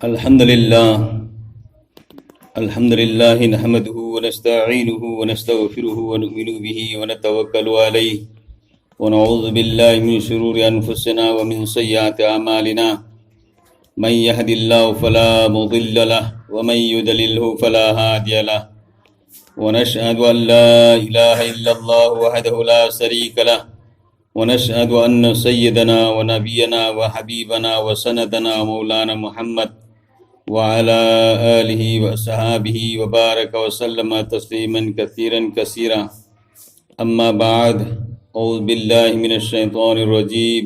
الحمد لله نحمده ونستعينه ونستغفره ونؤمن به ونتوكل عليه ونعوذ بالله من شرور أنفسنا ومن سيئات أعمالنا من يهد الله فلا مضل له ومن يضلله فلا هادي له ونشهد أن لا إله إلا الله وحده لا شريك له ونشهد أن سيدنا ونبينا وحبيبنا وسندنا ومولانا محمد وعلى آله وأصحابه وبارك وسلم تسليما كثيرا كثيرا أما بعد أعوذ بالله من الشيطان الرجيم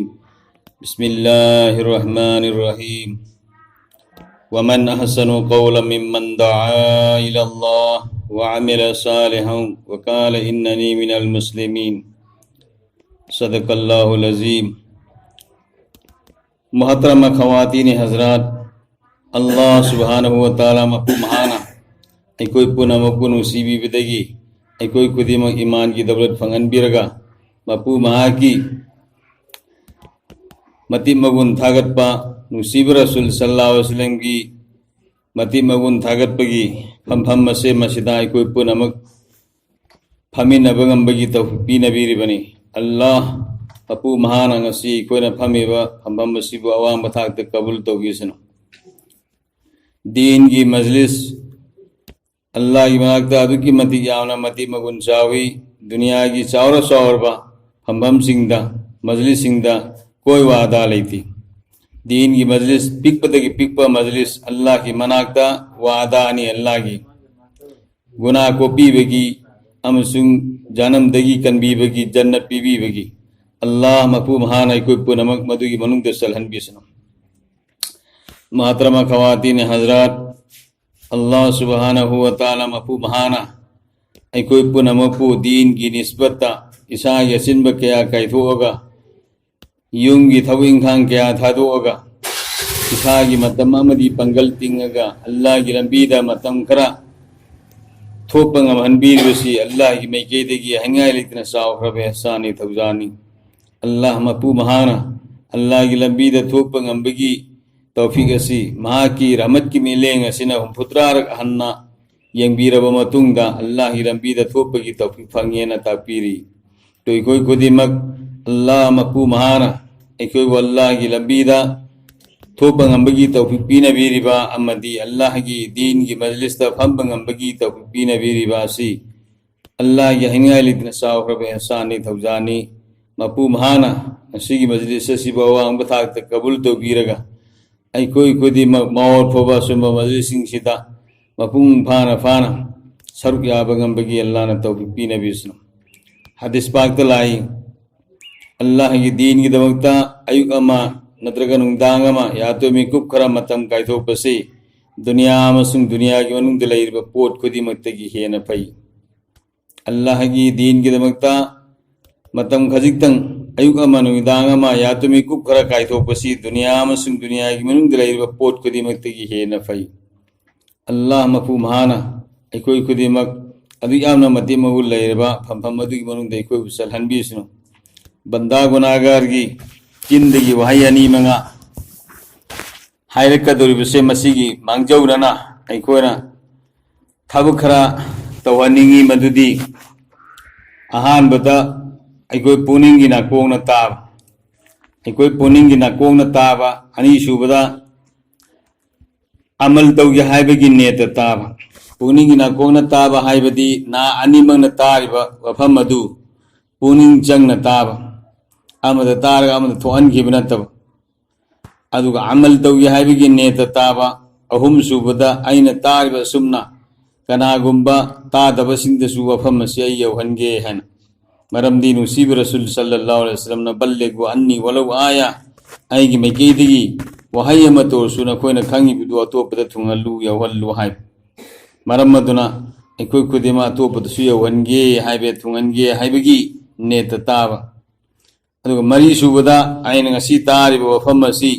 بسم الله الرحمن الرحيم ومن أحسن قولا ممن دعا إلى الله وعمل صالحا وقال إنني من المسلمين صدق الله العظيم محترم خواتین حضرات Allah subhanahu wa ta'ala mapu mahana aikoi puna mapu nusibi bidagi aikoi kudimang iman ki daulat fangan biraga mapu mahaki mati magun thagat pa nusibi rasul sallallahu alaihi wasallam ki mati magun thagat pagi pham mase masida aikoi puna mak phamin abangam bagi tawfi nabiri bani Allah mapu mahana ngasi koi na phamiba pham masibu awang bathak te kabul tawgisano दीन की मजलिस अल्लाह की मनाकता अदु की मती यावना मती मगुन चावी दुनिया की चावर शौरबा हम सिंगदा मजलिस सिंगदा कोई वादा लेती दीन की मजलिस पिकपा मजलिस अल्लाह की मनाकता वादा नहीं अल्लाह की गुनाह को पीबगी अमसुंग जन्म दगी कनबीबगी जन्नत पीबीबगी अल्लाह मफूम हान कोई पुनमक मधु की मनुंग सलहन बीसनो महतरमा खवातीन हजरात अल्लाह सुबहानहु व तआला मफू महाना ऐकोई पुनमपु दीन की निस्बत्ता इसा यसिनब क्या कैथोगा युंगी थविंखांग क्या थादोगा इसा की मतम अमदी पंगल तिंगगा अल्लाह की लंबीदा मतम खरा थोपंगम हनबीरवसी अल्लाह की मैकेदगी हंगाई लितना सावखरब एहसानी थवजानी अल्लाह मफू महाना अल्लाह की लंबीदा थोपंगम बगी तौफीक असी महाकी रहमत की मिलेंग असिना पुत्रारक हन्ना यंगबीरब मतुंगा अल्लाह की लंबीदा थोपगी तौफीक फंगेना तापीरी तो कोई खुदिमक अल्लाह मकू महाना कोई अल्लाह की लंबीदा थोपंगंबगी तौफीक पीनबीरिबा अमदी अल्लाह की दीन की मजलिस ता फंबंगंबगी तौफीक पीनबीरिबा सी अल्लाह की हंगालितना सावखरब एहसानी थवजानी मपू महाना असी की मजलिस से बवांग बथाक तक कबूल तो बीरगा ऐकोई खुदिमक मौत फोबा सुबह मजलिसिंग मपुंग फाना सरुक याबगंबगी अल्लाह ने तौफीक पीनबीसनो हदीस पाक तलाई अल्लाह की दीन की दमकता अयुक अमा नत्रगा नुंगदांग अमा या तो मी कुप खरा मतम कायथोपसे दुनिया अमसुंग दुनिया की मनुंग दलैरबा पोट खुदिमक्तगी हेना फै अल्लाह की दीन की दमकता मतम खजिक्तंग अयुक अमा नुंगदांग अमा या तो मी कुप खरा कायथोपसे दुनिया अमसुंग दुनिया की मनुंग दलैरबा पोट खुदिमक्तगी हेना फै अल्लाह मफू महाना ऐकोई खुदिमक अदु यामना मति मगुल लैरबा फम अदु की मनुंग दैकोई सलहनबीसनो बंदा गुनाहगार की चिंदगी वहाई अनी मंगा हायरकदोरिबसे मसिगी मांगजौरना ऐकोना थबक खरा तवहनिंगी मदुदी अहानबदा ऐकोई पुनिंगी नाकोंगना ताबा ऐकोई पुनिंगी नाकोंगना ताबा अनी सुबदा अमल तौगे हायबगी नेत ताबा पुनिंगी नाकोंगना ताबा हायबदी ना अनिमंगना तारिबा वफम अदु पुनिंग चंगना ताबा अमद तारगा अमद थोहनखिब नतबा अदुगा अमल तौगे हायबगी नेत ताबा अहुम सुबदा अइना तारिबा सुमना कनागुंबा तादबसिंदसु वफम असी अइ यौहनगे हन मरमदी नुसीब रसूल सल्लल्लाहु अलैहि वसल्लम न बल्लिगु अन्नी वलौ आया अइगी मैकेदगी वहाई अमा तोरसु नखोइना खंगिबिदु अतोपदा थुंगल्लु यौहल्लु हाय मरमदुना ऐकोई खुदिमा अतोपदसु यौहनगे हायबे थुंगनगे हायबगी नेत ताबा अदुगा मरी सुबदा अइना ngasi तारिबा वफम असी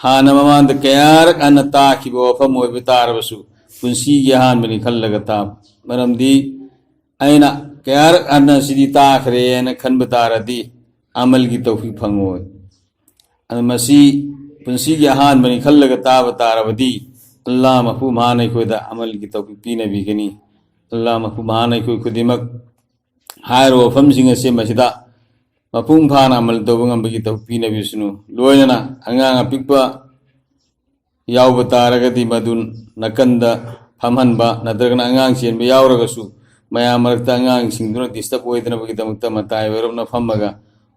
हाना ममांद कयारक अना ताखिबा वफम ओइबा तारबसु पुंसीगी अहानबनि खल्लगा ताब मरमदी अइना कयारक अना सिदी ताखरेना खनबा तारदी अमल की तौफीक फंगोय अदमसी पुंसी की अहान बनी खल्लग ताब तारबदी अल्लाह मफू महान अखोद अमल की तौफीक पीनबीगनी अल्लाह मफू महान अखोय खुदिमक हायरो वफमसिंग असे मसिदा मपुंग फाना अमल तौब ngambagi tauफीक पीनबीसनु लोयना अंगांग अपिकपा यावब तारगदी मदुन नकंदा फमहनबा नत्रगना अंगांग चेनबा यावरगसु मयाम मरक्ता अंगांग सिंगदुना डिस्टर्ब ओइदनबगिदमक्ता मताय वरबना फमगा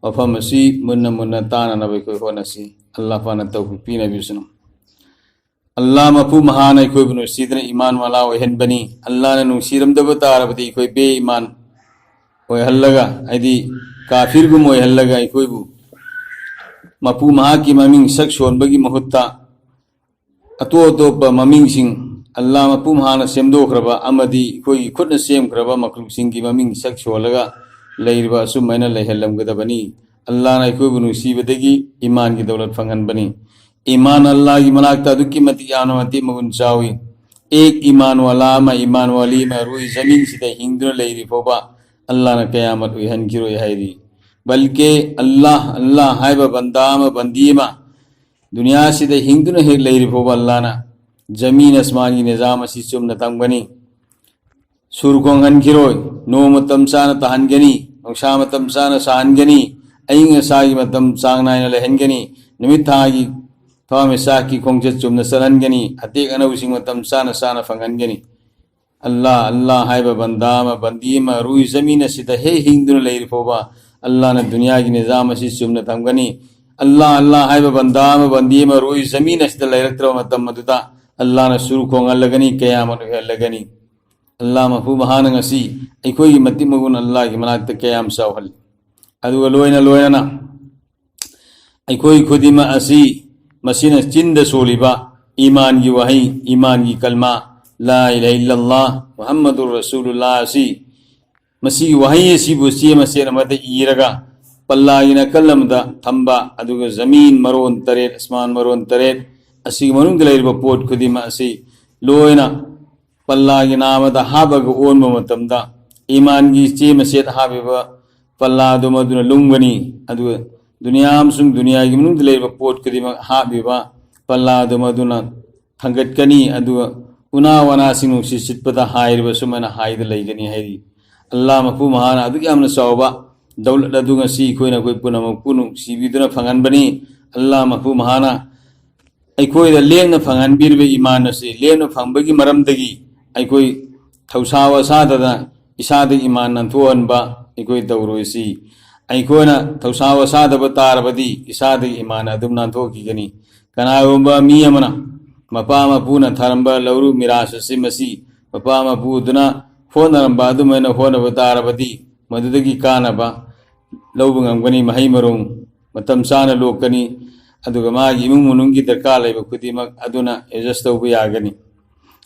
वफम असि मुन्ना मुन्ना ताननबा अखोय होनसि अल्लाह फाना तौफीक पीनबीसनु अल्लाह मफू महान अखोयबनु सिदना ईमान वाला ओइहनबनी अल्लाह ना नुंसिरमदब तारबदी अखोय बे ईमान ओइहल्लगा आइदि काफिरगुम ओइहल्लगा अखोयबु मफू महा की ममिंग सक सोनबगी महुत्ता अतो अतोप ममिंगसिंग अल्लाह मफू महाना सेमदोखरबा अमदी अखोयगी खुदना सेमखरबा मखलुकसिंगी ममिंग सक सोलगा लैरबा असुमैना लैहल्लमगदबनी अल्लाह ना अखोयबु नुंसिबदगी ईमान की दौलत फंगनबनी ईमान अल्लाह की मनाक्ता दुकी मति यानो मति मगुन चावी एक ईमान वाला मा ईमान वाली में रुई जमीन सिदा हिंदुना लैरी फोबा अल्लाह ना कयामत उहन किरो यहारी बल्कि अल्लाह अल्लाह हाइबा बंदामा बंदीमा दुनिया सिदा हिंदुना हेक लैरी फोबा अल्लाह ना जमीन आसमान की निजाम असि चुमना तंगबनी सुरखोंग हनकिरोय नोम तमसाना तहनगनी नोंसा तमसाना साहनगनी अयिंग असागी मतम चांग नायना लहनगनी नुमित थागी थवामिसा की खोंगचत चुमना सलहनगनी अतेक अनौसिंग मतम साना साना फंगनगनी अल्लाह अल्लाह हाइबा बंदामा बंदीमा रुई जमीन असिदा हे हिंदुना लैरी फोबा अल्लाह ना दुनिया की निजाम असि चुमना तंगबनी अल्लाह अल्लाह हाइबा बंदामा बंदीमा रुई जमीन असिदा लैरक्तरो मतम मदुदा अल्लाह ना सुरखोंग अलगनी कयामत उहल्लगनी अल्लाह मफू महान ngasi अखोयगी मति मगुन अल्लाह की मनाक्ता कयाम सावहल अदुगा लोयना लोयना अखोय खुदिमा असि मसीना चिंद सोलिबा ईमान की वही ईमान की कलमा ला इलाहा इल्लल्लाह मुहम्मदुर रसूलुल्लाह असि मसी वही असिबु सेम सेन मद इरगा पल्लागी नकलमदा थंबा अदुगा जमीन मरोन तरेत आसमान मरोन तरेत असि मनुंग लैरबा पोट खुदिमा असि लोयना पल्लागी नामदा हाबगा ओनबा मतमदा ईमान की चेम सेत हाबिबा पल्लादो मदुना लुंगनी अदुगा दुनिया अमसुंग दुनिया की मनुंग लैरबा पोट खुदिमा हाबिबा पल्लादो मदुना थंगटकनी अदुगा उना वनासिंग नुंसि सिटपदा हाइरबा सुमना हाइदा लैगनी हैरी अल्लाह मफू महाना अदुग यामना चावबा दौलत अदुगा सि खोयना खोय पुनमक पुनु सिबिदुना फंगनबनी अल्लाह मफू महाना अखोयदा लेंगना फंगनबिरबे ईमान असे लेंगना फंगबगी मरमदगी अखोय थौसावा साददा इसादा ईमान नंथोहनबा अखोय तौरोयसि अखोयना थौसावा सादबा तारबदी इसादा ईमान अदुम नांथोखिगनी कनागुंबा मी अमना मपा मपूना थरंबा लौरु मिरास असे मसी मपा मपूदुना होनरंबा अदुमैना होनबा तारबदी मदुदगी कानबा लौबा ngambgani mahai marung matam sana lokani aduga magi imung mununggi darkar laiba खुदिमक अदुना एडजस्ट तौबा यागनी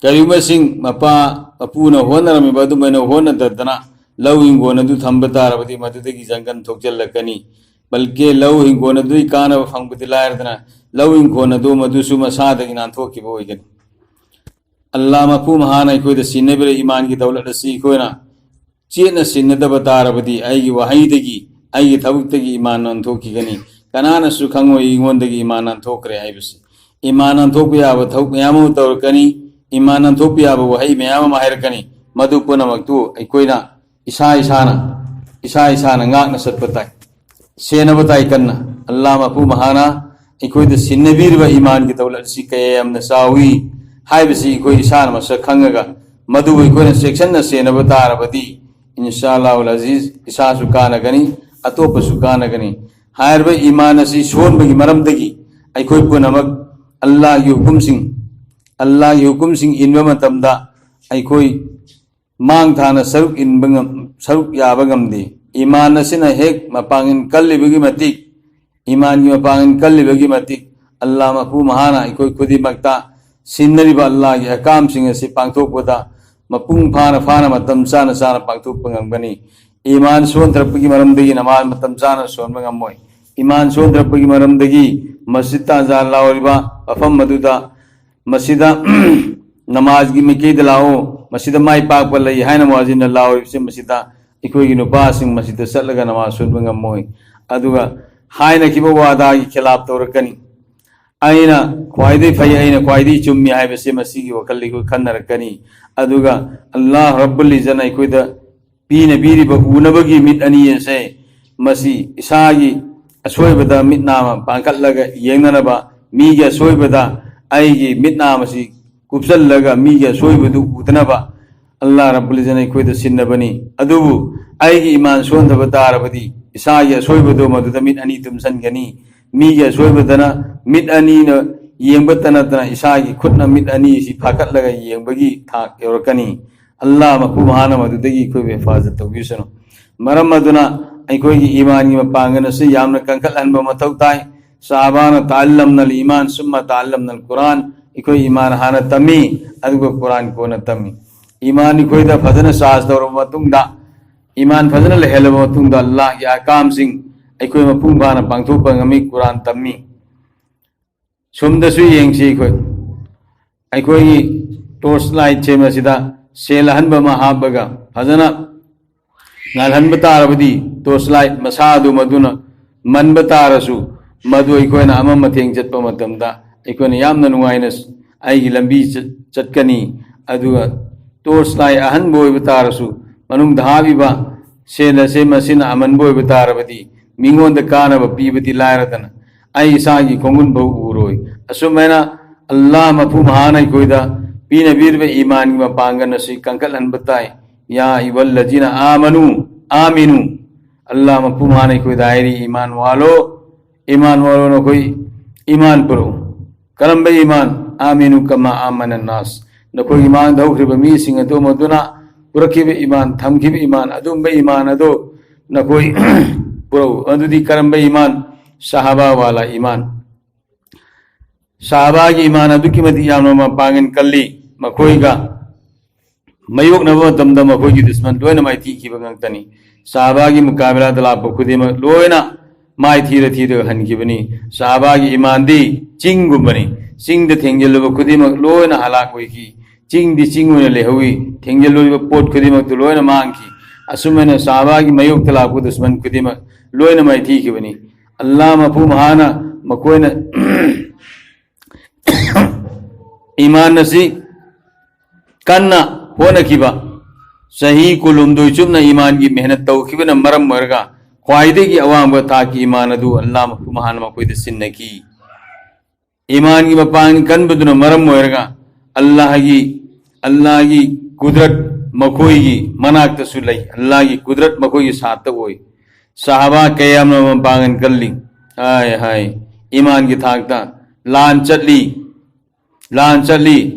करिबा सिंग मपा मपूना होनरमिबा अदुमैना होनददना लौ हिंगोन अदु थंबा तारबदी मदुदगी जंगन थोकजल्लकनी बल्कि लौ हिंगोन अदुई कानबा फंगबदी लायरदना लौ हिंगोन अदु मदुसु मसादगी नांथोकिबा ओइगनी अल्लाह मफू महान अखोयदा सिन्नबिर ईमान की दौलत असि अखोयना चेना सिन्नदबा तारबदी अयगी वहाईदगी अयगी थबुक्तगी ईमान नांथोकिगनी कनानसु खंगोय इंगोंदगी ईमान नांथोकरे हाइबसि ईमान नांथोकबा याबा थबुक मयाम तौरकनी ईमान नांथोकबा याबा वहाई मयाम हाइरकनी मदु पुनमक्तु अखोयना इसा इसाना ngakna satpatai senabatai kanna Allah mafu mahana अखोयदा सिन्नबिरबा ईमान की दौलत सि कयamna sawi हाइबसि अखोय इसाना मसक खंगगा मदु अखोयना सेक्शन सेनबा तारबदी इंशाअल्लाह अजीज इसासु कानगनी अतोपसु कानगनी हायरबा ईमान असि सोनबगी मरमदगी अखोय पुनमक अल्लाह की हुकुमसिंग इनबा मतमदा अखोय मांग थाना सरुक याबा ngamde ईमान असिना हेक मपांगिन कल्लिबगी मतिक ईमान की मपांगिन कल्लिबगी मतिक अल्लाह मफू महाना अखोय खुदिमक्ता सिन्नरिबा अल्लाह की हकामसिंग असि पांगथोकपदा मपुंग फाना मतम चाना चाना पांगथोकपा ngamgani ईमान सोनथरपगी मरमदगी नमाज मतम चाना सोनबा ngammoy ईमान सोनथरपगी मरमदगी मस्जिद ताजा लावरिबा अफम मदुदा मस्जिदा नमाज की मिकेद लाओ मस्जिद माई पाकपा लई हायना मुअज्जिन लावरिबसे मस्जिदा अखोयगी नुपासिंग मस्जिद चलगा नमाज सोनबा ngammoy अदुगा हायना किबा वादा की खिलाफ तौरकनी aina khwaidai fai aina khwaidai chummi haibase masigi wakali ko khannarkani aduga Allah rabbul izzana ikoida pina biri ba unabagi mit ani se masi isagi asoibada mit nama pangkatlaga yengnanaba migi asoibada aigi mit nama si kupsallaga migi asoibadu utanaba Allah rabbul izzana ikoida sinnabani adubu aigi iman sondaba tarabadi isagi asoibadu maduda mit ani tumsangani migi asoibadana mit ani na yengbatana tana isagi khutna mit ani si phakatlaga yengbagi thak yorkani Allah mapu mahana madudagi koi hifazat tawbisano maram maduna ai koi gi iman gi mapangana se yamna kankal anba matau tai sahabana ta'allamna al iman summa ta'allamna al quran ikoi iman hana tami adugo quran ko na tami iman koi da fadana sas dawr matung da iman fadana le helwa matung da Allah gi akam sing ai koi mapung bana pangthu pangami quran tami sumda su yengsi koi ai koi torch light chema sida सेलहन महाबगा फजना नालहन तारबदी तोसलाई मसादु मधुना मन तारसु मधु अखोना अम मथेंग चटप मतमदा अखोना यामना नुंगाइना आइगी लंबी चटकनी अदुगा तोसलाई अहन बोइब तारसु मनुंग धाबिबा सेलसे मसिन अमन बोइब तारबदी मिंगोंद कानब पीबदी लायरदना आई इसागी कोंगुन बहु उरोय असुमेना अल्लाह मफु महाना कोइदा पीन बीर वे ईमान की मपांगन से कंकल हन बताए या इवल लजीना आमनु आमिनु अल्लाह मपु माने कोई दायरी ईमान वालों न कोई ईमान परो करम बे ईमान आमिनु कमा आमन नास न कोई ईमान दौखरि बमी सिंह तो मदुना पुरखि बे ईमान थमखि बे ईमान अदुम बे ईमान अदो न कोई पुरो अदुदी करम बे ईमान सहाबा वाला ईमान साहबा की ईमान अदुकी मति यामनो पांगन कल्ली मखोइगा मयोक नबो तमदा मखोइगी दुश्मन लोयना माइथी खिबा गंगतनी साहबा की मुकाबला दलाप खुदे म लोयना माइ थीर हनखिबनी साहबा की ईमान दी चिंग गुबनी चिंग द थेंगेलबो खुदे म लोयना हलाक होइकी चिंग दी चिंग ओने लेहवी थेंगेलबो पोट खुदे म तो लोयना मांगकी असुमेना साहबा की मयोक दलाप दुश्मन खुदे म लोयना माइथी खिबनी अल्लाह मफु महाना मकोइना ईमान नसी कन्ना होना किबा सही कुलुमदुई चुबना ईमान की मेहनत तौखिबना मरम मरगा ख्वाइदे की अवाम था कि ईमान अदु अल्लाह महान मकोई सिन्न की ईमान की मपांग कनबदुना मरम मरगा अल्लाह की कुदरत मकोई की मनाक सुलई अल्लाह की कुदरत मकोई की साथ होई साहबा कयाम मपांगन कल्ली हाय हाय ईमान की थाकता लान चली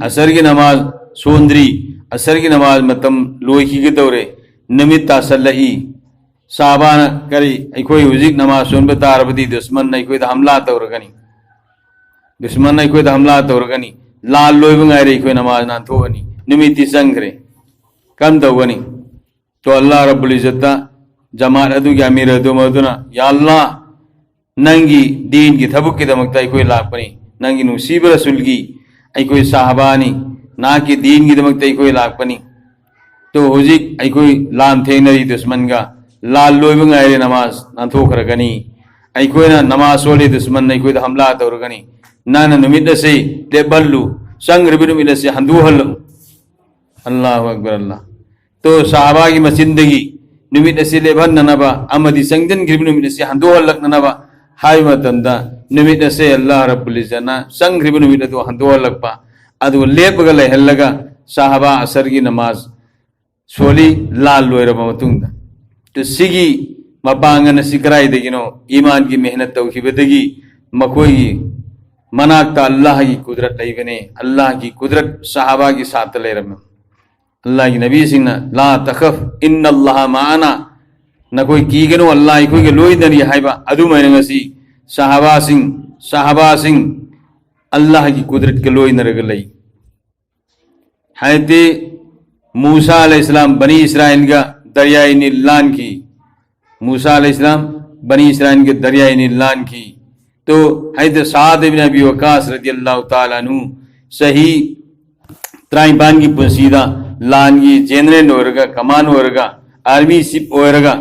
असर की नमाज सोंद्री असर की नमाज मतम लोही के दौरे नमित तासल्लई साहबान करी अखोई हुजिक नमाज सोनब तारबदी दुश्मन ने अखोई हमला तौरगनी दुश्मन ने अखोई हमला तौरगनी लाल लोइब गायरे अखोई नमाज नाथोगनी निमिति संग्रे कम तौगनी तो अल्लाह रब्बुल इज्जत जमात अदु की अमीर अदु मदुना या अल्लाह नंगी दीन की थबुक की दमकता अखोई लापनी नंगी नुसीब रसूल की अखोई साहबानी ना कि दीन की दमकता अखोई लापनी तो हुजिक अखोई लाम थेंगनरी दुश्मन का लाल लोइब गायरे नमाज नाथोखरगनी अखोइना नमाज सोले दुश्मन ने अखोई हमला तौरगनी नाना नुमित से लेबल्लु संग्रब नुमित से हंदुहल अल्लाह अकबर अल्लाह तो साहबा की मसिंदगी नुमित से लेबन्ननबा अमदी संजन ग्रिब नुमित से हंदुहलकनबा हाय मतंदा नुमित से अल्लाह रब्बुल इज्जत संग्रब नुमित तो हंदुहलकपा अदु लेपगा लेहल्लगा साहबा असर की नमाज सोली लाल लोइरबा मतुंगदा तो सिगी मपांगन सिकराइदगिनो ईमान की मेहनत तौखिबदगी मकोई मनाकता अल्लाह की कुदरत लेबने अल्लाह की कुदरत साहबा की साथ लेरम अल्लाह की नबी सिंह ला तखफ इन्नल्लाह माना न कोई कीगनो अल्लाह कोई के लोइदरी हाइबा अदु मैनगसी साहबा सिंह अल्लाह की कुदरत के लोइनरग लई हैते मूसा अलैहिस्सलाम बनी इस्राइल का दरियाई नील लान की मूसा अलैहिस्सलाम बनी इस्राइल के दरियाई नील लान की तो हैदर साद इब्न अबी वकास रदियल्लाहु ताला अन्हु सही त्राइबान की पुसीदा लान की जेनरेल ओरगा कमान ओरगा आर्मी सिप ओरगा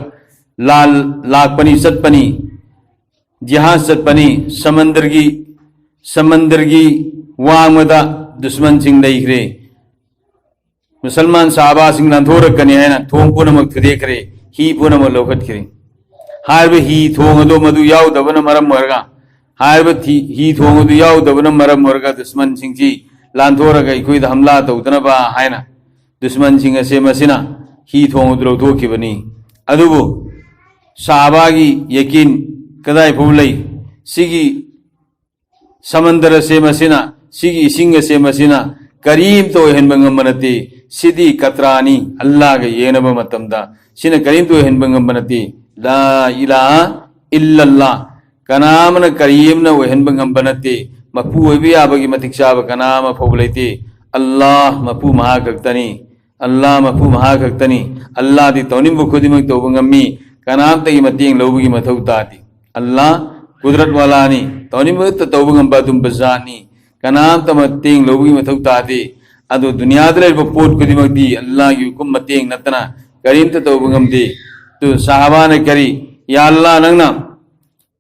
लाल लाखपनी सतपनी जिहाज सतपनी समंदर की वांगमदा दुश्मन सिंह लेखरे मुसलमान साहबा सिंह नांथोरकनी है ना थोंग पुनमक थुदेखरे ही पुनमक लौखटखरे हारब ही थोंग अदो मदु याउदबन मरम मरगा हारब ही थोंग अदु याउदबन मरम मरगा दुश्मन सिंह जी लांथोरगा इखोइद हमला तौदनबा हायना दुश्मन सिंह असे मसिना ही थोंग अदु लौथोखिबनी अदुबु साहबागी यकीन कदाई फुलई सिगी समंदर से मसिना सिगी इसिंग से मसिना करीम तो हेनबंगमनती सिदी कतरानी अल्लाह के येनब मतमदा सिन करीम तो हेनबंगमनती ला इलाहा इल्लल्लाह कनामन करीम न हेनबंगमनती मफू भी आबगी मतिक्षाब कनाम फौलैती अल्लाह मफू महाकक्तनी अल्लाह मफू महाकक्तनी अल्लाह दी तौनिब खुदिमक तौबंगमी कनाम तगी मतेंग लौबगी मथौ ताती अल्लाह कुदरत वालानी तौनिब तौबंगम बादुम बजानी कनाम तमतेंग लौबगी मथौ ताती अदो दुनिया पोट खुदिमकदी अल्लाह की हुकुम मतेंग नतना करीम तौबंगमदी तो साहबा ने करी या अल्लाह नंगना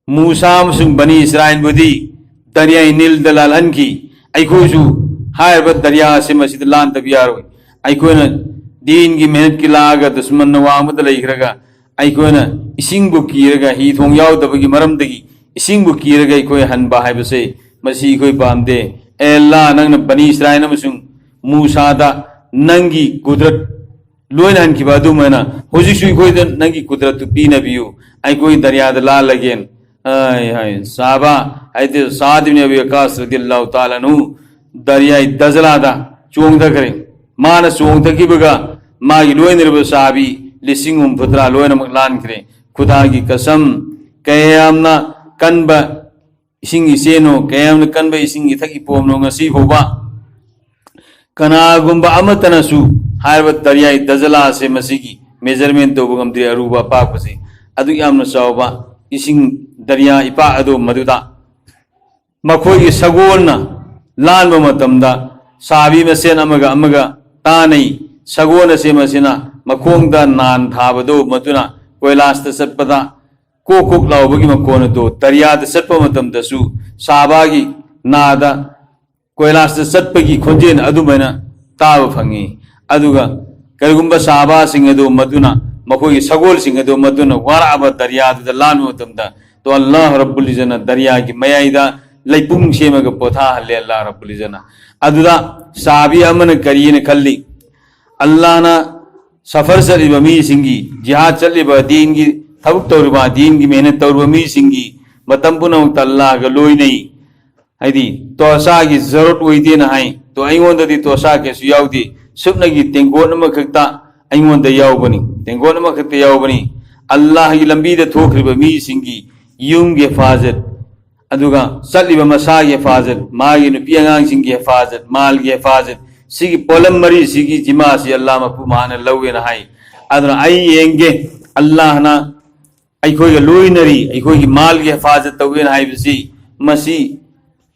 मूसा अमसुंग बनी इसराइल बुदी दरिया नील दलाल हनकी अखोसु हायब दरिया से मसीद लान तबियारो अखोन दीन की मेहनत की लागा दुश्मन वामद लेखरगा अखोन इसिंगबु कीरगा ही थोंग याउदबगी मरमदगी इसिंगबु कीरगा अखोय हनबा हायबसे मसी अखोय पामदे ए अल्लाह नंगना बनी इसराइल अमसुंग मूसादा नंगी कुदरत लोइन हनखिबा अदुमना हुजिसु अखोय नंगी कुदरत पीनबियु अखोय दरियाद ला लगेन हाय हाय साहबा ऐते साद इब्न अबी वक्कास रदियल्लाहु ताला नु दरिया दजलादा चोंगदखरे मान चोंगदखिबगा मागी लोइनरब साबी लिसिंग उमफुत्रा लोइनमक लानखरे खुदा की कसम कयामना कनबा इसिंग इसेनो कयामना कनबा इसिंग इथक इपोमनो ngasi फोबा कनागुंबा अमतनसु हायब दरिया दजला से मसीगी मेजरमेंट तौबगमद्रि अरुबा पाकपसे अदु यामना चावबा इसिंग दरिया इपा अदो मदुदा मखोई सगोलना लान मतमदा साबी मसेन अमगा तानई सगोन से मसिना मखोंगदा नान थाबदो मदुना कोयलास्त सत्पदा कोक लाउबगी मकोन दो दरियाद सत्प मतमदसु साबागी नादा कोयलास्त सत्पगी खोंजेन अदुमना ताब फंगी अदुगा करिगुंबा साबा सिंग अदो मदुना मखोई सगोल सिंग अदो मदुना वाराब दरियाद लान मतमदा तो अल्लाह रब्बुल इज्जत दरिया की मयाइदा लैपुंग सेमग पोथा हल्ले अल्लाह रब्बुल इज्जत अदुदा साबी अमन करीन खल्ली अल्लाह ना सफर चलिबा मी सिंगी जिहाद चलिबा दीन की थबुक तौरबा दीन की मेहनत तौरबा मी सिंगी मतम पुनमुक्त अल्लाह ग लोइनै हाइदी तोसा की जरूरत ओइदे ना हाइ तो अइंगोंददी तोसा के सु याउदी सुबनगी तेंगोन मखता अइंगोंद याउबनी तेंगोन मखता याउबनी अल्लाह की लंबी द थोखरिबा मी सिंगी यूम की हिफाजत अदुगा चलिबा मसा की हिफाजत मागी नुपी अंगांग सिंग की हिफाजत माल की हिफाजत सिगी पोलम मरी सिगी जिमा से अल्लाह मफु मान लवे ना हाई अदुना आई येंगे अल्लाह ना अखोय लोइनरी अखोय की माल की हिफाजत तवे ना हाइबसी मसी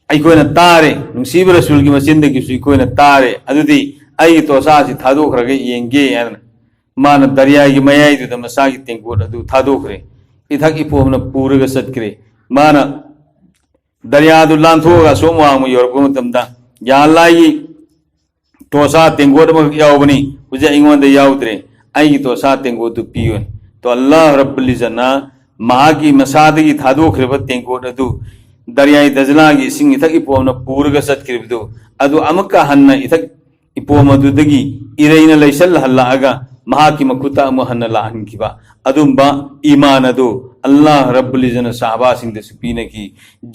अखोय ना तारे नुसीब रसूल की मसिंद की सु अखोय ना तारे अदुदी आई तोसा से थादोखरगे येंगे यान मान दरिया की मयाई दु मसा की तेंगोट अदु थादोखरे इथक इपोमना पूरग सत्क्रे माना दरियादु लांथोगा सोमवांग योरपो मतमदा यालाई तोसा तेंगोट म यावबनी उजे इंगोंद यावद्रे आई तोसा तेंगोट पियोन तो अल्लाह रब्बुल इज्जत ना मागी मसादगी थादोखरेब तेंगोट अदु दरिया दजला की सिंग इथक इपोमना पूरग सत्क्रिबदु अदु अमका हन्ना इथक इपोमदुदगी इरेना लैसल हल्लागा महाकी मकुता मोहन लाहनखिबा अदुंबा ईमान अदु अल्लाह रब्बुल इज्जत साहबा सिंह दे सुपीने की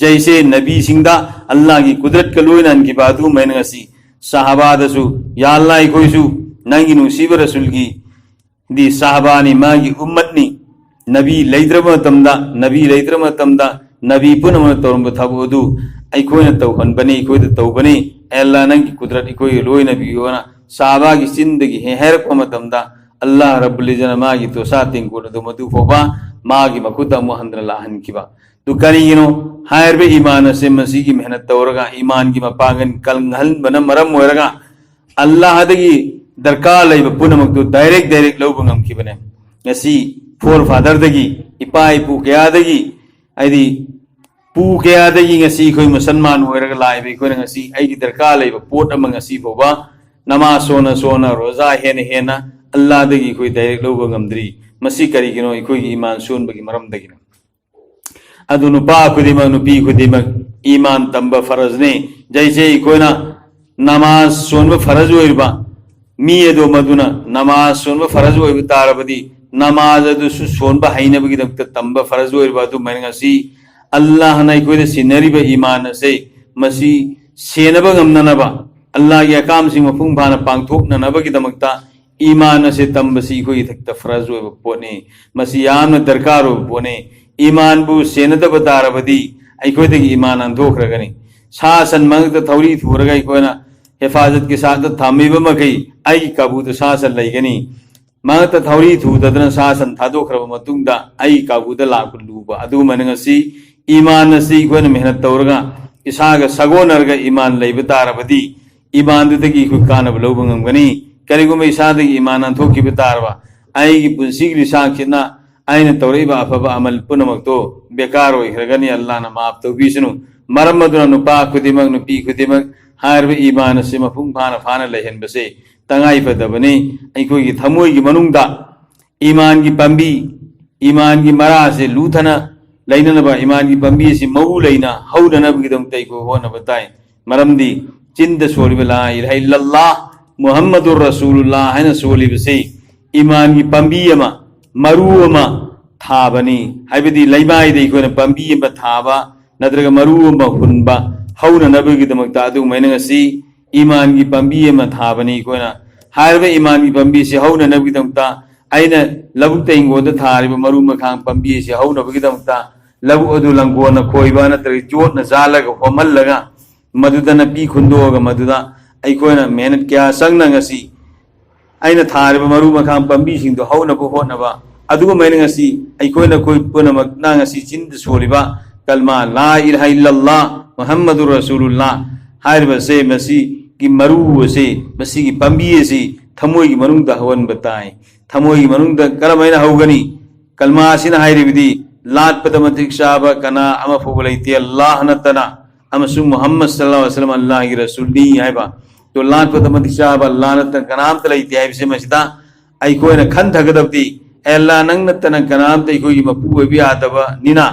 जैसे नबी सिंह अल्लाह की कुदरत का लोइन अनखिबा अदु मैन ngasi साहबा दसु या अल्लाह इखोइसु नंगी नुसीब रसूल की दी साहबानी मागी उम्मतनी नबी लैद्रम तमदा नबी पुनम तौरम थबुदु अखोइन तौहनबनी इखोइद तौबनी अल्लाह नंगी कुदरत इखोइ लोइन बियोना साहबा की जिंदगी हेरप मतमदा अल्लाह रब्बुल इज्जत मागी तो सातिंग को दो मधु फोबा मागी मकुता मोहंद्र लाहन किबा तो करिनो हायरबे ईमान से मसी की मेहनत तौरगा ईमान की मपागन कलंगहल बन मरम मोरगा अल्लाह दगी दरकार लेब पुनमक तो डायरेक्ट लौब ngam ngasi फोर फादर दगी इपा इपु कया दगी आइदी पू कयादगी ngasi khoi musalman hoiraga laibe khoi ngasi aigi darkar leiba pot ama ngasi boba namaz sona roza hena Allah dagi khoi direct loba ngamdri masi kari gino khoi gi iman son bagi maram dagi adu nupa khudima nupi khudima iman tamba faraz ne jaise khoi na namaz sonba faraz hoirba mi edo maduna namaz sonba faraz hoiba tarabadi namaz adu su sonba haina bagi tamba faraz hoirba adu mai ngasi Allah na ikoi de sinari ba iman se masi senaba ngamnanaba Allah ya kam sing mapung bhana pangthok na naba ki damakta iman se tambasi ikoi thakta faraz hoiba pone masi yamna darkar pone iman bu senada batarabadi ikoi de iman andokhragani sasan mangta thauri thuraga ikoi na hifazat ke sath thamiba makai ai kabu to sasan laigani mangta thauri thu dadna sasan thadokhraba matungda ai kabu da lakuluba adu manangasi iman nasi khoi na mehnat tawraga isaga sagonarga iman leiba tarabadi iman du tagi khu kana bloba ngamgani kariguma isada gi iman an thokki bitarba ai gi punsi gi sakhina aina tawriba afaba amal punamakto bekar oi hragani Allah na maaf tawbisnu maramaduna nupa khudimak nupi khudimak harbe iman se mafung phana lehen base tangai fadabani ai khoi gi thamoi gi manungda iman gi pambi iman gi mara se luthana lainanaba iman gi pambi si mau laina haudana bigidam tai ko hona batai maramdi chinda soriba la ilaha illallah muhammadur rasulullah haina soli base iman gi pambi ama maru ama thabani haibadi laibai dei ko na pambi ama thaba nadraga maru ama hunba hauna nabigidam ta adu maina ngasi iman gi pambi ama thabani ko na harbe iman gi pambi si hauna nabigidam ta aina labuk tai ngoda thariba maru makhang pambi si hauna bigidam ta labu adu langona khoiba na tri jot na zalaga homal laga maduda na pi khundoga maduda ai koina mehnat kya sangna ngasi aina thariba maru makham pambi sing do hauna bo hona ba adu maina ngasi ai koina koi puna na ngasi chind soliba kalma la ilaha illallah muhammadur rasulullah hariba se masi ki maru se masi ki pambi se thamoi gi manung da hawan batai thamoi gi manung da karamaina haugani kalma sina hairibidi लाट पदमतिक शाबा कना अम फुबलैति अल्लाह नतना अमसु मुहम्मद सल्लल्लाहु अलैहि वसल्लम अल्लाह की रसूल दी आइबा तो लाट पदमतिक शाबा अल्लाह नतन कनाम तलैति आइबसे मसिदा आई कोइ न खन थगदबती अल्लाह नंग नतन कनाम तै कोइ मपु ओबि आदबा निना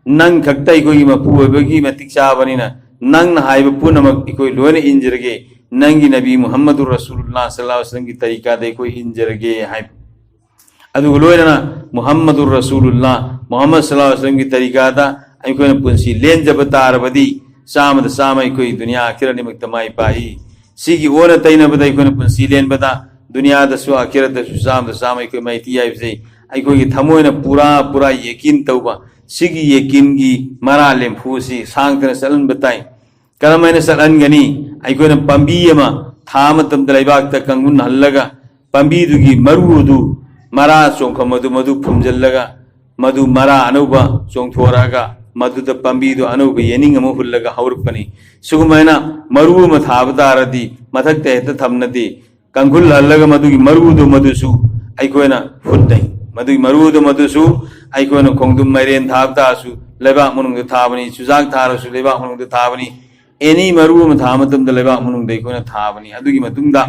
नंग खक्तै कोइ मपु ओबगी मतिक शाबा निना नंग न हाइब पुनमक कोइ लोने इंजरगे नंगी नबी मुहम्मदुर रसूलुल्लाह सल्लल्लाहु अलैहि वसल्लम की तरीका दे कोइ इंजरगे हाइब अदु लोयना मुहम्मदुर रसूलुल्लाह मुहम्मद सल्लल्लाहु अलैहि वसल्लम की तरीका दा आई कोइ पुंसी लेन जब तारबदी सामद सामय कोइ दुनिया आखिर निमक तमाई पाई सिगी ओना तैना बदai कोइ पुंसी लेन बदा दुनिया दसु आखिर दसु सामद सामय कोइ मैती आई से आई कोइ थमोयना पूरा यकीन तौबा सिगी यकीन गी मरा लेम फूसी सांगतन सलन बताई करमैना सलन गनी आई कोइ पंबी अमा थाम तम दलैबाक त कंगुन हल्लगा पंबी दुगी मरुदु मरा चोंख मधु फुमजल्लगा मधु मरा अनौबा चोंथोरागा मधुद पंबीदो अनौबा येनिंग अमु हुल्लगा हौरपनी सुगुमैना मरु अम थाबतारदी मथक्ते हेत थमनदी कंगुल हल्लगा मधुगी मरुदो मधुसु अइकोयना फुद्दै मधुगी मरुदो मधुसु अइकोयना खोंगदुम मैरेन थाबतासु लेबा मुनुंग थाबनी सुजाक थारसु लेबा मुनुंग थाबनी एनी मरु अम थामतम द लेबा मुनुंग दैकोयना थाबनी अदुगी मतुंगदा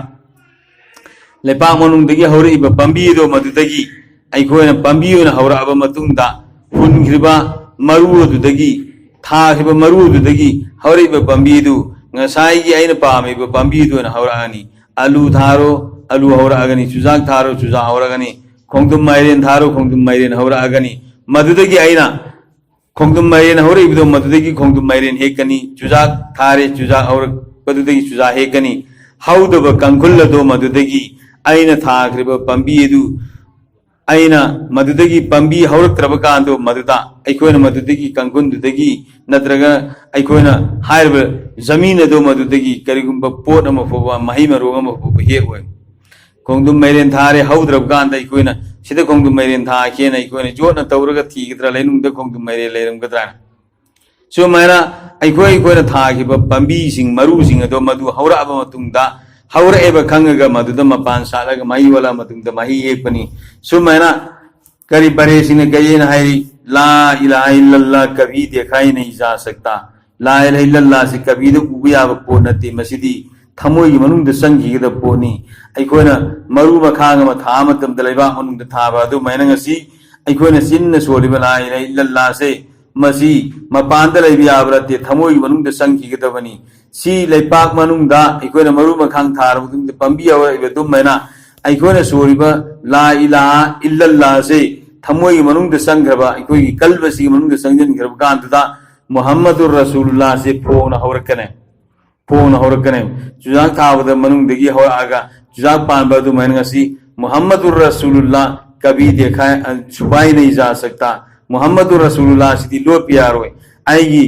लेपा मनुंगदगी हौरइबा पंबीदो मधुदगी अइखोयना पंबीओना हौरअबा मतुंगदा हुनख्रिबा मरुदुदगी थाख्रिबा मरुदुदगी हौरइबा पंबीदु ngसाइगी आइना पामिबा पंबीदोना हौरअनी आलू थारो आलू हौरअगनी चुजाक थारो चुजा हौरअगनी खोंगदुम माइरेन थारो खोंगदुम माइरेन हौरअगनी मधुदगी आइना खोंगदुम माइरेन हौरइबदो मधुदगी खोंगदुम माइरेन हेकनी चुजाक थारे चुजा हौरपदुदगी चुजा हेकनी हौदबा कंकुल्लदो मधुदगी आइना थाख्रिबा पंबीदु आइना मधुदगी पंबी हौरत्रब कांदो मधुदा अइखोयना मधुदगी कंकुंदुदगी नत्रगा अइखोयना हाइरब जमीन दो मधुदगी करिगुंबा पोट अमा फोबा मही मरोग अमा फोबा हे होय खोंगदुम मैरेन थारे हौद्रब कांदा अइखोयना सिदा खोंगदुम मैरेन था केना अइखोयना जोना तौरगा थीगद्रा लेनुंगदा खोंगदुम मैरे लेरमगद्रा सो मैना अइखोयना थागिबा पंबी सिंग मरु सिंग दो मधु हौरअबा मतुंगदा हौर एब खंगगा मधुदा मपान सालगा मही वाला मतुंगदा मही एकपनी सुमैना करी बरे सिंह गयेन हाइरी ला इलाहा इल्लल्लाह कभी देखा ही नहीं जा सकता। ला इलाहा इल्लल्लाह से कभी तो उबिया बपो नते मसीदी थमोई की मनुंग द संगी के द पोनी अइकोना मरु मखांग म था मतम दलेबा मनुंग द था बादु मैनंगसी अइकोना सिन्न सोलिबा ला इलाहा इल्लल्लाह से मसी मपान द लेबि आबरते थमोई मनुंग द संगी के द बनी सी लेपाक मनुंग दा अइकोना मरु मखांग थार मनुंग द पंबी अवर इबे दुम मैना अइकोना सोलिबा ला इलाहा इल्लल्लाह से थमोई मनुंग संग्रबा अखोई कल्बसी मनुंग संजन ग्रब कांतदा मुहम्मदुर रसूलुल्लाह से फोन हौरकने जुजाक थाबद मनुंग दगी हौरागा जुजाक पानबदु मैनगसी मुहम्मदुर रसूलुल्लाह कभी देखा छुपाई नहीं जा सकता। मुहम्मदुर रसूलुल्लाह से लो प्यारोय आईगी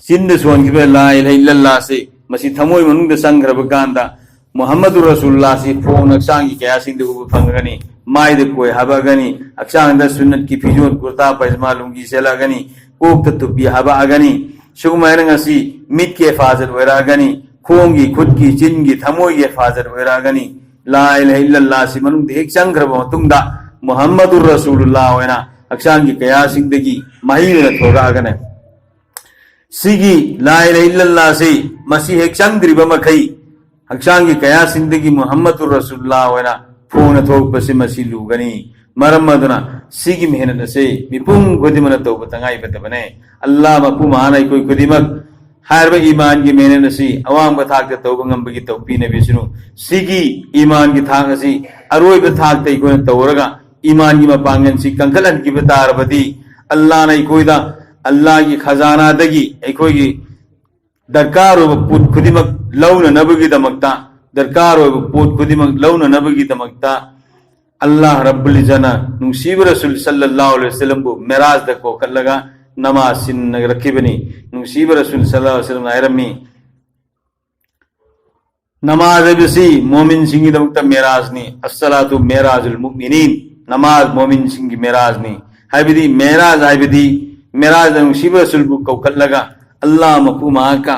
सिंध सोन की ला इलाहा इल्लल्लाह से मसी थमोई मनुंग संग्रब कांदा मुहम्मदुर रसूलुल्लाह से फोन अक्सांगी क्या सिंध को फंगनी माइद कोई हबागनी अक्षांग सुन्नत की फिजून कुर्ता पैजमा लुंगी सेलागनी कोक तुपी हबागनी सुगमैनंगसी मिट के हिफाजत वैरागनी खोंगी खुद की चिन की थमोई की हिफाजत वैरागनी ला इलाहा इल्लल्लाह से मनुंग एक संग्रब तुंगदा मुहम्मदुर रसूलुल्लाह होना अक्षांग की कया सिंदगी महिल थोगागने सिगी ला इलाहा इल्लल्लाह से मसी एक संग्रिब मखई अक्षांग की कया सिंदगी मुहम्मदुर रसूलुल्लाह होना फोन थोपसे मसी लुगनी मरम मदना सिगी मेहनत से मिपुंग खुदिमन तौब तंगाई बतबने अल्लाह मपु मान कोई खुदिमक हारब ईमान की मेहनत से अवाम बथाक तौब ngambगी तौपी ने बिसनु सिगी ईमान की थाक से अरोइब थाक तै कोन तौरगा ईमान की मपांगन सी कंकलन की बतारबदी अल्लाह ने कोइदा अल्लाह की खजाना दगी कोई की दरकार हो पुत खुदिमक लौन नबगी दमकता दरकार हो पोत खुदिमक लौन नबगी दमकता अल्लाह रब्बुल इज्जना नुसीब रसूल सल्लल्लाहु अलैहि वसल्लम को मेराज दको कलगा नमाज सिन रखिबनी नुसीब रसूल सल्लल्लाहु अलैहि वसल्लम आयरमी नमाज बिसी मोमिन सिंगी दमकता मेराज नी अस्सलातु मेराजुल मुमिनीन नमाज मोमिन सिंगी मेराज नी हाइबिदी मेराज हाइबिदी मेराज नुसीब रसूल को कलगा अल्लाह मपु माका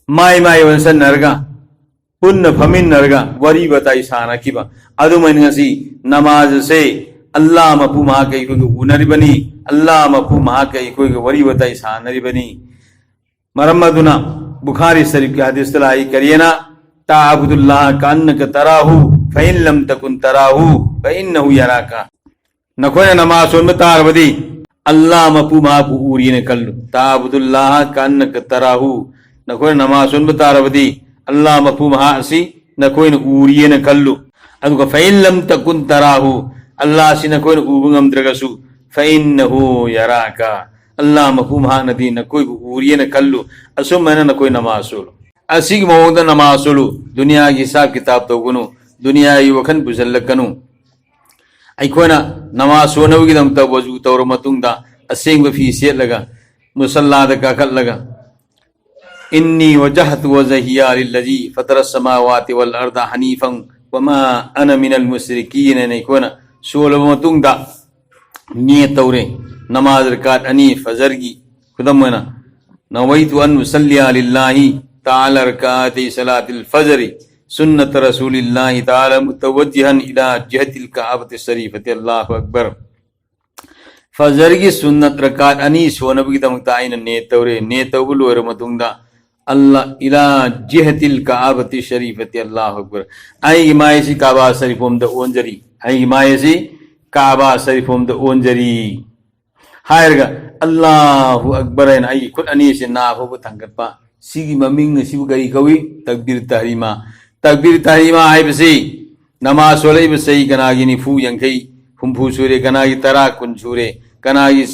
माई माई वंसन नरगा पुण्य फमिन नरगा वरी बताई साना किबा अदुमनसी नमाज से अल्लाह मपु महा कई कोई उनरिबनी अल्लाह मपु महा कई कोई वरी बताई सानरिबनी मरम्मदुना बुखारी शरीफ के हदीस तलाई करियना ताअबुदुल्लाह कान्नक तराहु फइन लम तकुन तराहु फइन्नहु यराका नखोय नमाज सुन तारबदी अल्लाह मपु महा उरीने कल्लु ताअबुदुल्लाह कान्नक तराहु नखोय नमाज सुन तारबदी अल्लाह मफू महासी न कोई ऊरिये न कल्लु अदुग फैन लम तकुन तराहु अल्लाह सी न कोई ऊबंगम द्रगसु फैन्नहु यराका अल्लाह मफू महा नदी न कोई ऊरिये न कल्लु असुम मैंने न कोई नमाजुल असिग मोद नमाजुल दुनिया की हिसाब किताब तौगुनु दुनिया की वखन बुजल्लकनु अइकोना नमाज सोनबगी दमता वजू तौर मतुंगदा असेंग फी सेलगा मुसल्लाद काखलगा इन्नी वजहतु वजहिया लिल्लजी फतरस समावाति वल अर्द हनीफन वमा अना मिनल मुश्रिकीन ने कोना सोलबो तुंगदा निय तौरे नमाज रकात अनी फजर की खुदमना नवैतु अन मुसल्लिया लिल्लाहि ताला रकाति सलातिल फजर सुन्नत रसूलिल्लाहि ताला मुतवज्जिहन इला जहतिल काबति शरीफति अल्लाहु अकबर फजर की सुन्नत रकात अनी सोनबगी दमता आइन ने तौरे ने तौबुल वर मतुंगदा अल्लाह इला जिहतिल काबति शरीफति अल्लाहु अकबर आई मायसी काबा शरीफोम द ओंजरी आई मायसी काबा शरीफोम द ओंजरी हायरगा अल्लाहु अकबर एन आई खुद अनी से नाफो थंगतपा सिगी ममिंग सिबु गरी कवि तकबीर तहरीमा हाइबसी नमाज सोलैब सही कनागी निफु यंखै हुंफु सूरे कनागी तरा कुन सूरे कनागी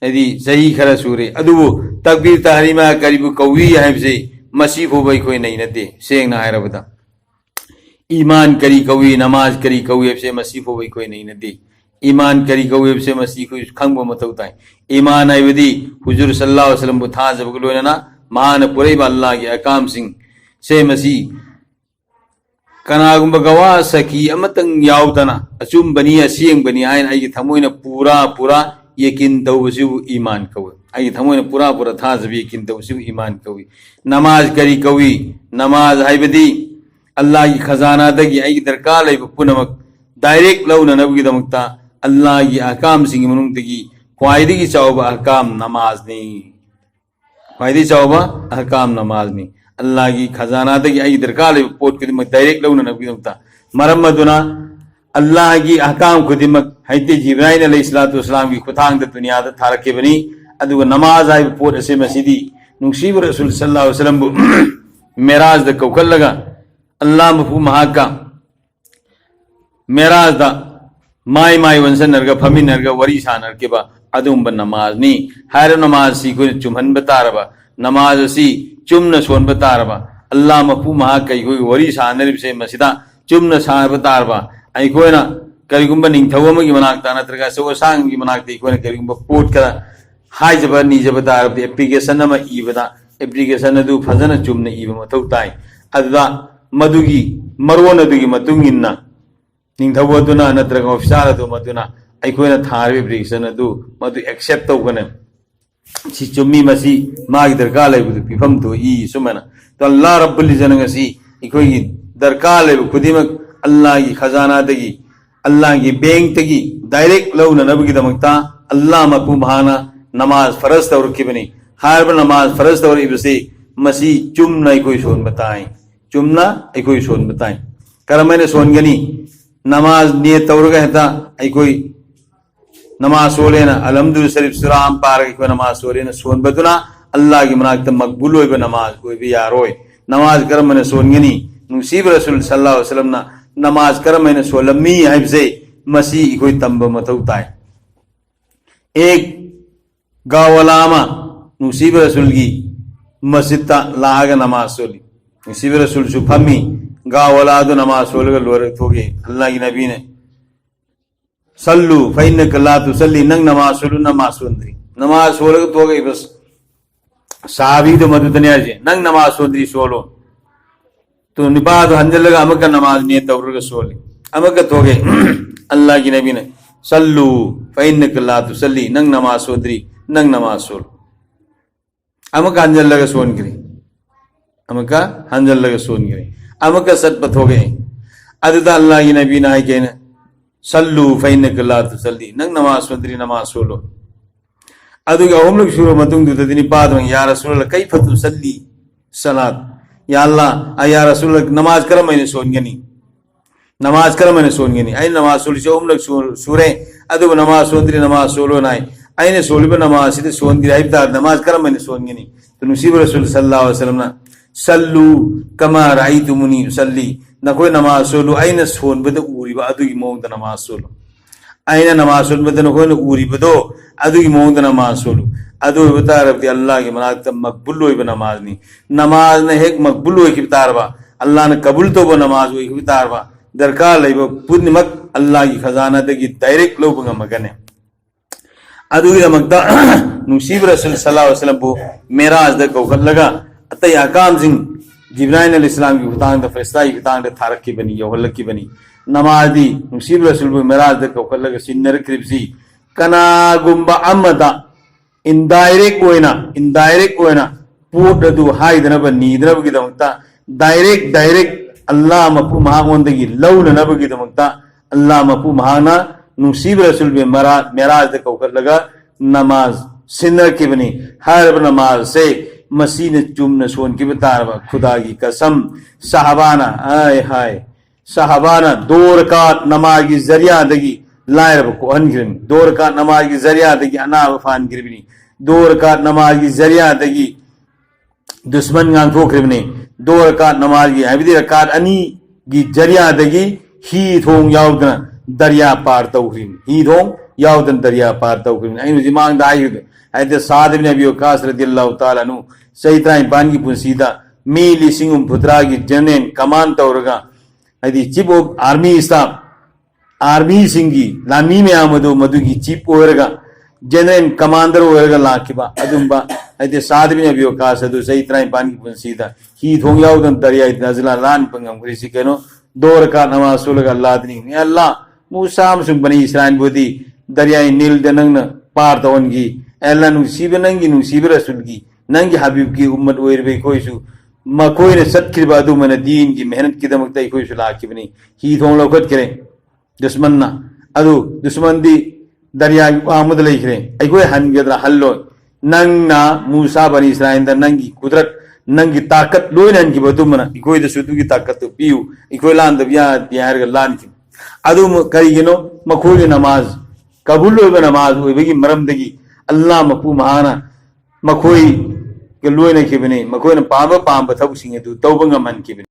यदि सही खरा सूरे अदुबु तकबीर तहरीमा करीबु कौवी हाइबसे मसी फोबै कोई नहीं नते सेंगना हायरबदा ईमान करी कौवी नमाज करी कौवी से मसी फोबै कोई नहीं नते ईमान करी कौवी से मसी कोई खंगबो मतौ ताई ईमान आइबदी हुजूर सल्लल्लाहु अलैहि वसल्लम बु था जब लोयना मान पुरैबा अल्लाह के अकाम सिंह से मसी कनागुंब गवा सकी अमतंग याउदना अचुम बनी असियंग बनी आइन आई थमोइना पूरा यकीन तौबसिबु ईमान कवि आई थमोइना पूरा थाजब यकीन तौबसिबु ईमान कवि नमाज करी कवि नमाज हाइबदी अल्लाह की खजाना दगी आई दरकार लैब पुनमक डायरेक्ट लौना नबगी दमकता अल्लाह की अहकाम सिंह मनुंग दगी ख्वाइदगी चाउबा अहकाम नमाजनी ख्वाइदगी चाउबा अहकाम नमाजनी अल्लाह की खजाना दगी आई दरकार ले पोट खुदिमक डायरेक्ट लौना नबीदमता मरम मदुना अल्लाह की अहकाम खुदिमक हैते जिब्राइल अलैहिस्सलातु वस्सलाम की खुथांग द दुनिया द थारके बनी अदुगा नमाज आई पोट असे मसीदी नुसीब रसूल सल्लल्लाहु अलैहि वसल्लम मेराज द कौकल लगा अल्लाह मफू महाका मेराज दा माई माई वंसन नरगा फमी नरगा वरी सानर के बा अदुम नमाज नी हर नमाज सी को चुमहन बतारबा नमाज सी चुमन सोन बतारबा अल्लाह मफू महा कई कोई वरी सानर से मसिदा चुमन सा बतारबा आई कोना करिगुंबा निंथव की मनाकता नत्रगा सो सांग की मनाकते कोना करिगुंबा पोट करा हाय जबा नी जबा तार एप्लीकेशन नमा इबदा एप्लीकेशन अदु फजन चुमन इब मथौ ताई अदुदा मधुगी मरोन अदुगी मतुंगिन्ना निंथवदुना नत्रगा ऑफिसर अदु मदुना अखोना थारे एप्लीकेशन अदु मधु एक्सेप्ट तौगने सी चुम्मी मसी मागी दरकार लेबदु पिफम तो ई सुमना तो अल्लाह रब्बुल इज्जत ngasi इखोगी दरकार लेब खुदिमक अल्लाह की खजाना दगी अल्लाह की बैंक तगी डायरेक्ट लौना नबगी दमकता अल्लाह मकू महाना नमाज फरज तौर की बनी हर नमाज फरज तौर इबसे मसी चुमना कोई सोन बताएं चुमना कोई सोन बताएं करम मैंने सोन गनी नमाज नियत तौर कहता कोई नमाज सोलेना अलहमदुलिल्लाह शरीफ सुराम पार कोई नमाज सोलेना सोन बदुना अल्लाह की मनाकत मकबूल होय नमाज कोई भी यार होय नमाज करम मैंने सोन गनी नुसीब रसूल सल्लल्लाहु अलैहि वसल्लम ना नमाज करम मैंने सोलमी हबसे मसी कोई तंब मथौ ताय एक गावलामा नुसीब रसूल की मस्जिद लाग नमाज सोली नुसीब रसूल सुफमी गावला दो नमाज सोल लोर थोगे अल्लाह की नबी ने सल्लू फइन्नक ला तुसल्ली नंग नमाज सोलू नमाज सोंद्री नमाज सोल थोगे बस साहबी तो मदुदने आजे नंग नमाज सोंद्री सोलो तो निपाद हंजल लगा अमक नमाज नियत तौर सोली अमक थोगे अल्लाह की नबी ने सल्लू फइन्नक ला तुसल्ली नंग नमाज सोंद्री नंग नमाज सोल अमक हंजल लगा सोन गिरी अमक हंजल लगा सोन गिरी अमक सटपथ हो गए अदुदा अल्लाह की नबी ना के सल्लू फइन्नक ला तुसल्ली नंग नमाज सोंद्री नमाज सोलो अदुगा ओमलक शुरू मतुंग दुददिनी पाद में या रसूलल्लाह कैफ तुसल्ली सलात या अल्लाह या रसूलल्लाह नमाज कर मैंने सोन गनी नमाज कर मैंने सोन गनी आई नमाज सोली से ओमलक सूरे अदुगा नमाज सोंद्री नमाज सोलो नाई आईने सोलिब नमाज सिदे सोन गिरी आइबता नमाज कर मैंने सोन गनी तो नुसीब रसूल सल्लल्लाहु अलैहि वसल्लम ना सल्लू कमा राइतुमुनी उसल्ली नकोई नमाज सोलू आईने सोन बद उरिबा अदुगी मोंग नमाज सोलू आईने नमाज सोन बद नकोई उरिबदो अदुगी मोंग नमाज सोलू अदु बता रबी अल्लाह की मनाकत मकबूल होइब नमाज नी नमाज ने हेक मकबूल होई कितारबा अल्लाह ने कबूल तो वो नमाज होई कितारबा दरकार लेब पुण्यमक अल्लाह की खजाना दगी डायरेक्ट लोबंग मगने अदुगी मक्ता नुसीब रसूल सल्लल्लाहु अलैहि वसल्लम बो मेराज द कौकल लगा अतय अहकाम सिंह जिब्राइल अलैहिस्सलाम की खुतांग द फरिश्ता की खुतांग द थारक की बनी यौहल की बनी नमाज दी नुसीब रसूल बो मेराज द कौकल लगा सिन्नर क्रिप्सी कना गुंबा अमदा इनडायरेक्ट होइना पोट अदु हाइदनब नीदनब की दमक्ता डायरेक्ट अल्लाह मफू महागोंदगी लौननब की दमक्ता अल्लाह मफू महाना नुसीब रसूल बे मेराज द कौकल लगा नमाज सिन्नर की बनी हर नमाज से मसीह ने चुमन सोन की बतारबा खुदा की कसम साहबाना आय हाय साहबाना दो रकात नमाज की जरिया दगी लायरब को अनगिरन दो रकात नमाज की जरिया दगी अना वफान गिरबनी दो रकात नमाज की जरिया दगी दुश्मन गांग ठोकरिबनी दो रकात नमाज की हबदी रकात अनी की जरिया दगी ही थोंग यावदना दरिया पार तौखरिन ही थोंग यावदन दरिया पार तौखरिन आई जिमांग दाई ऐसे साद इब्न अबी वक्कास रदियल्लाहु ताला नु सही तरह पान की पुंसीदा मीली सिंगुम पुत्रा की जनन कमान तौरगा ऐदी chief of army staff army सिंगी लामी में आमदो मधु की चीफ ओरगा जनरल कमांडर ओरगा लाकिबा अदुंबा ऐसे साद इब्न अबी वक्कास अदु सही तरह पान की पुंसीदा ही थोंग यावदन दरिया नजला लान पंगम कृषि केनो दो रकात नमाज सोलगा अल्लाह दनी अल्लाह मूसा मुसुम बनी इस्राइल बोदी दरिया नील दनंग पार तवनगी अल्लाह नुसीब नंगी नुसीब रसूल की नंगी हबीब की उम्मत ओइरबे कोइसु मकोई ने सत्किरबा अदु मन दीन की मेहनत की दमकता कोइसु लाकिबनी ही थोंग लौकत करे दुश्मन ना अदु दुश्मन दी दरिया वामद लेखरे अखोय हनगद्रा हल्लो नंगना मूसा बनी इसराइल नंगी कुदरत नंगी ताकत लोइन हनकीबदुमना अखोय दसुदुगी ताकत पियु अखोय लांदबिया बिहार ग लानकी अदुम करिगिनो मखोय नमाज कबूल होइबा नमाज होइबगी मरमदगी अल्लाह मपू महाना मखोय के लोइन खिबने मखोय पाब पाब थबसिंग अदु तौबंगा मन खिबने